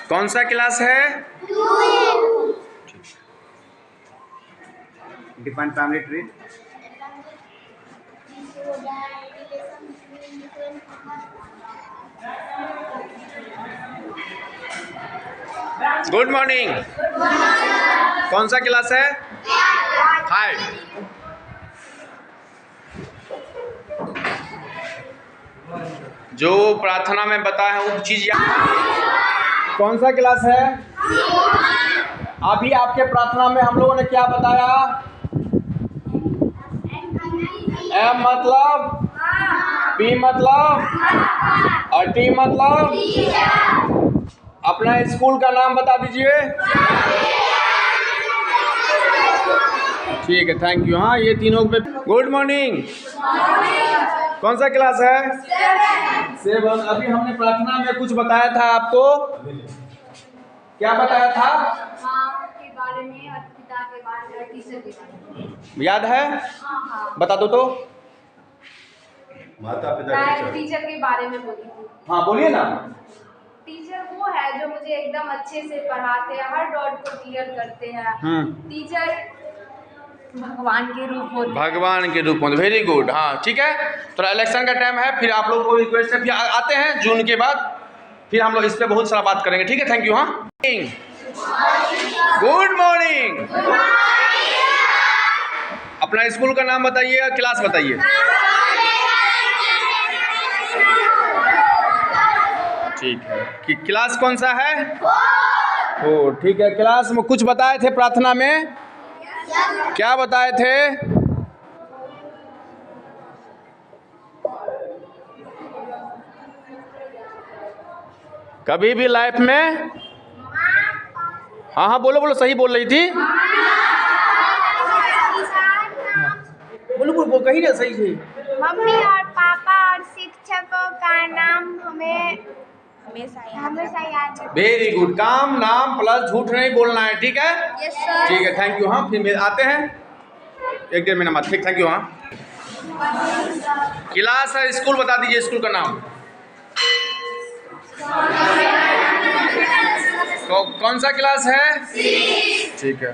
कौन सा क्लास है? Define family tree. Good morning. कौन सा क्लास है? हाय। जो प्रार्थना में बताया है वो चीज कौन सा क्लास है? अभी आपके प्रार्थना में हम लोगों ने क्या बताया? एम मतलब, पी मतलब और टी मतलब। अपना स्कूल का नाम बता दीजिए। ठीक है, थैंक यू। हाँ, ये तीनों पे गुड मॉर्निंग। कौन सा क्लास है? 7। अभी हमने प्रार्थना में कुछ बताया था आपको। क्या बताया था? माँ के बारे में और पिता के बारे में, टीचर के बारे में। याद है? हाँ। बता दो तो। माता पिता टीचर के बारे में बोली थी। हाँ, बोलिए ना। टीचर वो है जो मुझे एकदम अच्छे से पढ़ाते हैं, हर डाउट को क्लियर करते हैं। टीचर भगवान के रूप होते हैं। भगवान के रूप में। Very good. हाँ, ठीक है। थोड़ा इलेक्शन का टाइम है, फिर आप लोग को रिक्वेस्ट है, फिर आते हैं जून के बाद, फिर हम लोग इस पे बहुत सारा बात करेंगे। ठीक है, थैंक यू। हाँ, गुड मॉर्निंग। अपना स्कूल का नाम बताइए और क्लास बताइए। ठीक है, कि क्लास कौन सा है? ओ, ठीक है। क्लास में कुछ बताए थे प्रार्थना में? क्या बताए थे? कभी भी लाइफ में, हाँ हाँ बोलो बोलो, सही बोल रही थी। बोलो बोलो, कही ना सही सही। मम्मी और पापा और शिक्षकों का नाम हमें हमेशा याद रखना। Very good. काम नाम प्लस झूठ नहीं बोलना है। ठीक है? Yes sir. ठीक है, थैंक यू। हाँ, फिर आते हैं 1-1.5 महीना बाद। ठीक, थैंक यू। हाँ, क्लास है, स्कूल बता दीजिए, स्कूल का नाम। कौन सा क्लास है? ठीक है।